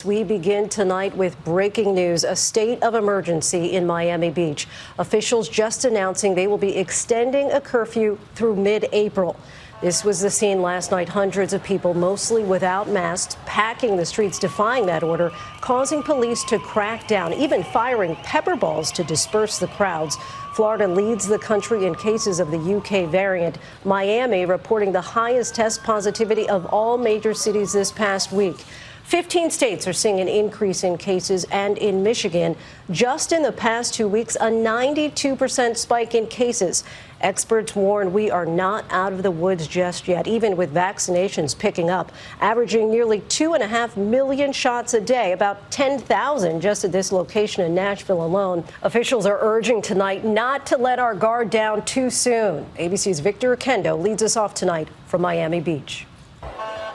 We begin tonight with breaking news, a state of emergency in Miami Beach. Officials just announcing they will be extending a curfew through mid-April. This was the scene last night. Hundreds of people, mostly without masks, packing the streets, defying that order, causing police to crack down, even firing pepper balls to disperse the crowds. Florida leads the country in cases of the UK variant. Miami reporting the highest test positivity of all major cities this past week. 15 states are seeing an increase in cases, and in Michigan, just in the past 2 weeks, a 92% spike in cases. Experts warn we are not out of the woods just yet, even with vaccinations picking up, averaging nearly 2.5 million shots a day, about 10,000 just at this location in Nashville alone. Officials are urging tonight not to let our guard down too soon. ABC's Victor Oquendo leads us off tonight from Miami Beach.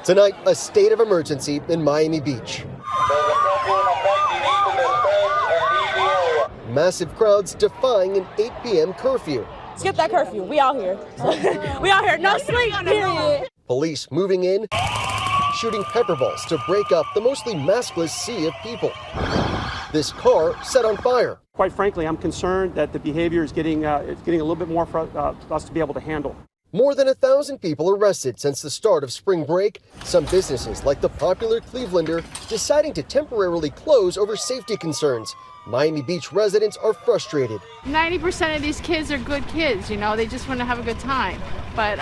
Tonight, a state of emergency in Miami Beach. Massive crowds defying an 8 p.m. curfew. Skip that curfew. We out here. We out here. No sleep, period. Police moving in, shooting pepper balls to break up the mostly maskless sea of people. This car set on fire. Quite frankly, I'm concerned that the behavior is getting a little bit more for us to be able to handle. More than 1,000 people arrested since the start of spring break. Some businesses, like the popular Clevelander, deciding to temporarily close over safety concerns. Miami Beach residents are frustrated. 90% of these kids are good kids, you know, they just want to have a good time. But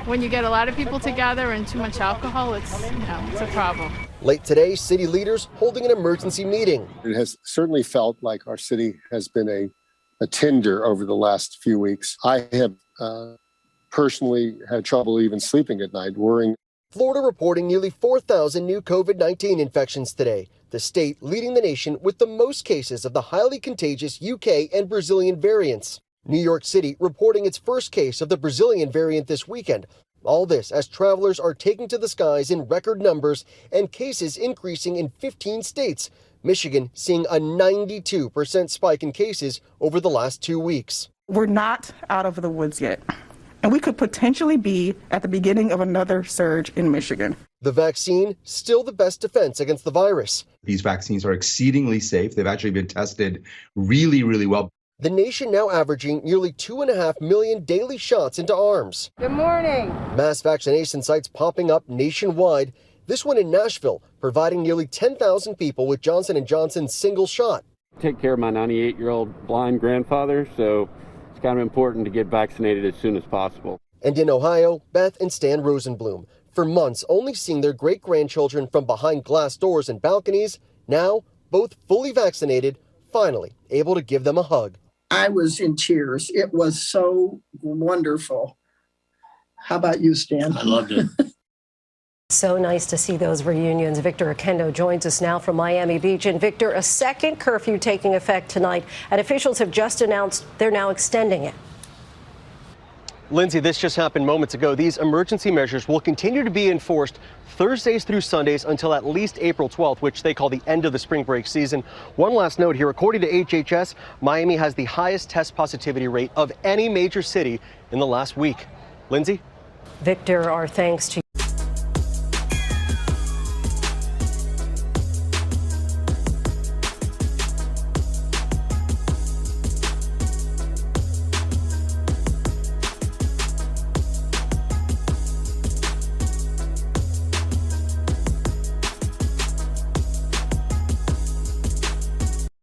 when you get a lot of people together and too much alcohol, it's a problem. Late today, city leaders holding an emergency meeting. It has certainly felt like our city has been a tinder over the last few weeks. I have personally had trouble even sleeping at night, worrying. Florida reporting nearly 4,000 new COVID-19 infections today. The state leading the nation with the most cases of the highly contagious UK and Brazilian variants. New York City reporting its first case of the Brazilian variant this weekend. All this as travelers are taking to the skies in record numbers and cases increasing in 15 states. Michigan seeing a 92% spike in cases over the last 2 weeks. We're not out of the woods yet, and we could potentially be at the beginning of another surge in Michigan. The vaccine, still the best defense against the virus. These vaccines are exceedingly safe. They've actually been tested really, really well. The nation now averaging nearly 2.5 million daily shots into arms. Good morning. Mass vaccination sites popping up nationwide. This one in Nashville, providing nearly 10,000 people with Johnson & Johnson's single shot. Take care of my 98-year-old blind grandfather, so it's kind of important to get vaccinated as soon as possible. And in Ohio, Beth and Stan Rosenblum, for months only seeing their great-grandchildren from behind glass doors and balconies, now both fully vaccinated, finally able to give them a hug. I was in tears. It was so wonderful. How about you, Stan? I loved it. So nice to see those reunions. Victor Oquendo joins us now from Miami Beach. And Victor, a second curfew taking effect tonight, and officials have just announced they're now extending it. Lindsay, this just happened moments ago. These emergency measures will continue to be enforced Thursdays through Sundays until at least April 12th, which they call the end of the spring break season. One last note here. According to HHS, Miami has the highest test positivity rate of any major city in the last week. Lindsay? Victor, our thanks to you.